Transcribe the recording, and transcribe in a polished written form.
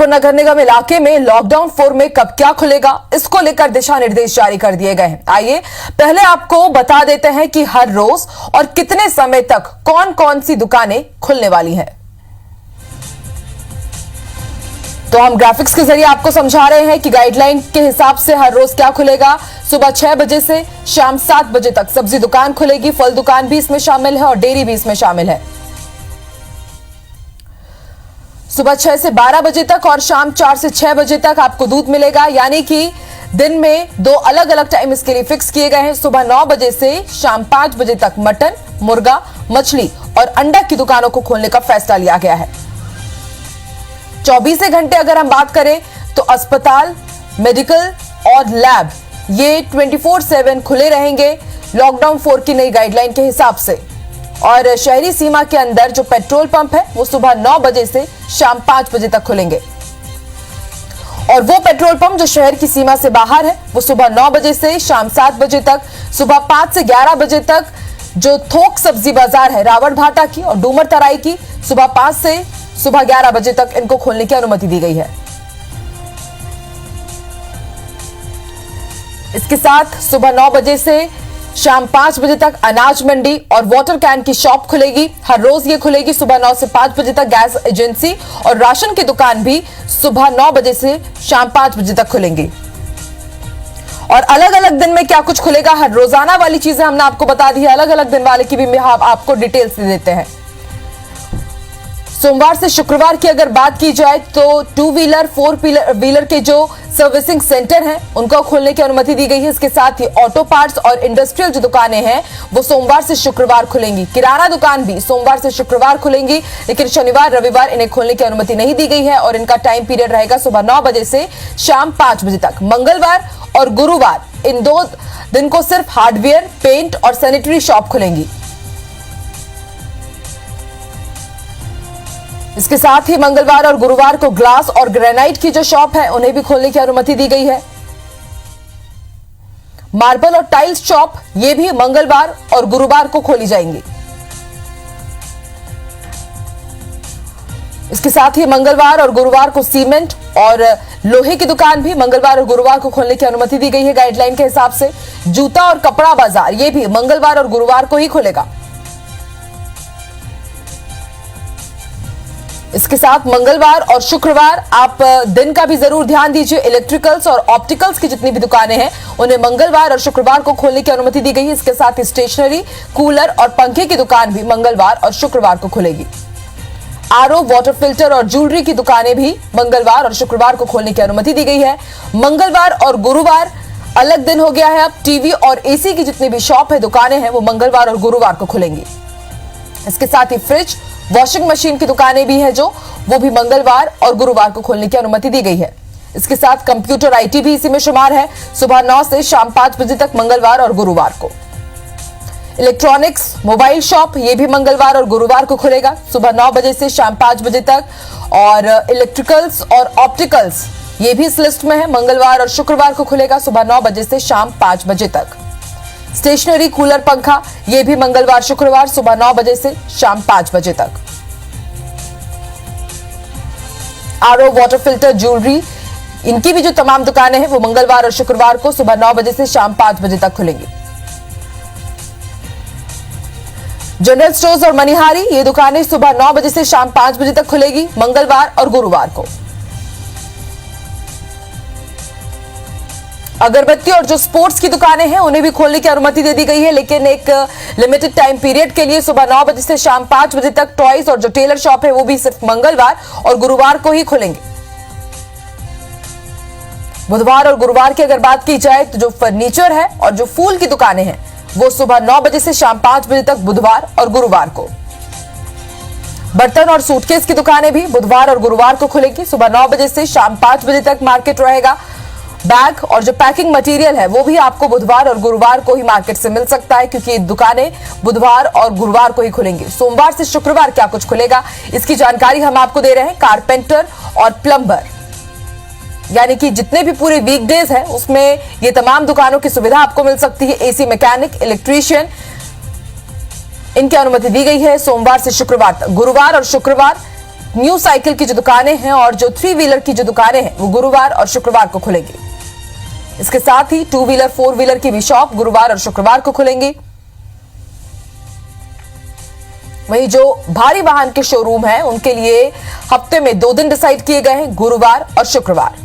जबलपुर नगर निगम इलाके में लॉकडाउन 4 में कब क्या खुलेगा, इसको लेकर दिशा निर्देश जारी कर दिए गए हैं। आइए पहले आपको बता देते हैं कि हर रोज और कितने समय तक कौन कौन सी दुकानें खुलने वाली हैं। तो हम ग्राफिक्स के जरिए आपको समझा रहे हैं कि गाइडलाइन के हिसाब से हर रोज क्या खुलेगा। सुबह 6 बजे से शाम 7 बजे तक सब्जी दुकान खुलेगी, फल दुकान भी इसमें शामिल है और डेयरी भी इसमें शामिल है। सुबह 6 से 12 बजे तक और शाम 4 से 6 बजे तक आपको दूध मिलेगा, यानी कि दिन में 2 अलग अलग टाइम इसके लिए फिक्स किए गए हैं। सुबह 9 बजे से शाम 5 बजे तक मटन, मुर्गा, मछली और अंडा की दुकानों को खोलने का फैसला लिया गया है। 24 घंटे अगर हम बात करें तो अस्पताल, मेडिकल और लैब ये 24/7 खुले रहेंगे लॉकडाउन 4 की नई गाइडलाइन के हिसाब से। और शहरी सीमा के अंदर जो पेट्रोल पंप है वो सुबह 9 बजे से शाम 5 बजे तक खुलेंगे और वो पेट्रोल पंप जो शहर की सीमा से बाहर है वो सुबह 9 बजे से शाम 7 बजे तक। सुबह 5 से 11 बजे तक जो थोक सब्जी बाजार है रावण भाटा की और डूमर तराई की, सुबह 5 से सुबह 11 बजे तक इनको खोलने की अनुमति दी गई है। इसके साथ सुबह 9 बजे से शाम 5 बजे तक अनाज मंडी और वाटर कैन की शॉप खुलेगी। हर रोज ये खुलेगी। सुबह 9 से 5 बजे तक गैस एजेंसी और राशन की दुकान भी सुबह 9 बजे से शाम 5 बजे तक खुलेंगी। और अलग अलग दिन में क्या कुछ खुलेगा, हर रोजाना वाली चीजें हमने आपको बता दी है, अलग अलग दिन वाले की भी हम आपको डिटेल्स दे देते हैं। सोमवार से शुक्रवार की अगर बात की जाए तो 2 व्हीलर 4 व्हीलर के जो सर्विसिंग सेंटर हैं उनको खोलने की अनुमति दी गई है। इसके साथ ही ऑटो पार्ट्स और इंडस्ट्रियल जो दुकानें हैं वो सोमवार से शुक्रवार खुलेंगी। किराना दुकान भी सोमवार से शुक्रवार खुलेंगी, लेकिन शनिवार रविवार इन्हें खोलने की अनुमति नहीं दी गई है और इनका टाइम पीरियड रहेगा सुबह 9 बजे से शाम 5 बजे तक। मंगलवार और गुरुवार इन 2 दिन को सिर्फ हार्डवेयर, पेंट और सैनिटरी शॉप खुलेंगी। इसके साथ ही मंगलवार और गुरुवार को ग्लास और ग्रेनाइट की जो शॉप है उन्हें भी खोलने की अनुमति दी गई है। मार्बल और टाइल्स शॉप ये भी मंगलवार और गुरुवार को खोली जाएंगी। इसके साथ ही मंगलवार और गुरुवार को सीमेंट और लोहे की दुकान भी मंगलवार और गुरुवार को खोलने की अनुमति दी गई है गाइडलाइन के हिसाब से। जूता और कपड़ा बाजार ये भी मंगलवार और गुरुवार को ही खुलेगा। इसके साथ मंगलवार और शुक्रवार आप दिन का भी जरूर ध्यान दीजिए। इलेक्ट्रिकल्स और ऑप्टिकल्स की जितनी भी दुकानें हैं उन्हें मंगलवार और शुक्रवार को खोलने की अनुमति दी गई है। इसके साथ ही स्टेशनरी, कूलर और पंखे की दुकान भी मंगलवार और शुक्रवार को खुलेगी। आरओ, वाटर फिल्टर और ज्वेलरी की दुकानें भी मंगलवार और शुक्रवार को खोलने की अनुमति दी गई है। मंगलवार और गुरुवार अलग दिन हो गया है। अब टीवी और एसी की जितनी भी शॉप है, दुकानें हैं वो मंगलवार और गुरुवार को खुलेंगी। इसके साथ ही फ्रिज, वॉशिंग मशीन की दुकानें भी हैं जो वो भी मंगलवार और गुरुवार को खोलने की अनुमति दी गई है। इसके साथ कंप्यूटर आईटी भी इसी में शुमार है। सुबह 9 से शाम 5 बजे तक मंगलवार और गुरुवार को। इलेक्ट्रॉनिक्स, मोबाइल शॉप ये भी मंगलवार और गुरुवार को खुलेगा सुबह 9 बजे से शाम 5 बजे तक। और इलेक्ट्रिकल्स और ऑप्टिकल्स ये भी इस लिस्ट में है, मंगलवार और शुक्रवार को खुलेगा सुबह 9 बजे से शाम 5 बजे तक। स्टेशनरी, कूलर, पंखा ये भी मंगलवार शुक्रवार सुबह 9 बजे से शाम 5 बजे तक। आरओ, वाटर फिल्टर, ज्वेलरी इनकी भी जो तमाम दुकानें हैं वो मंगलवार और शुक्रवार को सुबह 9 बजे से शाम 5 बजे तक खुलेंगी। जनरल स्टोर्स और मनिहारी ये दुकानें सुबह 9 बजे से शाम 5 बजे तक खुलेगी मंगलवार और गुरुवार को। अगरबत्ती और जो स्पोर्ट्स की दुकानें हैं उन्हें भी खोलने की अनुमति दे दी गई है, लेकिन एक लिमिटेड टाइम पीरियड के लिए सुबह 9 बजे से शाम 5 बजे तक। टॉयज और जो टेलर शॉप है वो भी सिर्फ मंगलवार और गुरुवार को ही खुलेंगे। बुधवार और गुरुवार की अगर बात की जाए तो जो फर्नीचर है और जो फूल की दुकानें हैं वो सुबह 9 बजे से शाम 5 बजे तक बुधवार और गुरुवार को। बर्तन और सूटकेस की दुकानें भी बुधवार और गुरुवार को खुलेगी सुबह 9 बजे से शाम 5 बजे तक मार्केट रहेगा। बैग और जो पैकिंग मटेरियल है वो भी आपको बुधवार और गुरुवार को ही मार्केट से मिल सकता है, क्योंकि दुकानें बुधवार और गुरुवार को ही खुलेंगी। सोमवार से शुक्रवार क्या कुछ खुलेगा इसकी जानकारी हम आपको दे रहे हैं। कारपेंटर और प्लम्बर यानी कि जितने भी पूरे वीकडेज हैं उसमें ये तमाम दुकानों की सुविधा आपको मिल सकती है। एसी मैकेनिक, इलेक्ट्रीशियन इनकी अनुमति दी गई है सोमवार से शुक्रवार तक। गुरुवार और शुक्रवार न्यू साइकिल की जो दुकानें हैं और जो 3 व्हीलर की जो दुकानें हैं वो गुरुवार और शुक्रवार को खुलेंगी। इसके साथ ही 2 व्हीलर 4 व्हीलर की भी शॉप गुरुवार और शुक्रवार को खुलेंगी। वहीं जो भारी वाहन के शोरूम हैं उनके लिए हफ्ते में 2 दिन डिसाइड किए गए हैं, गुरुवार और शुक्रवार।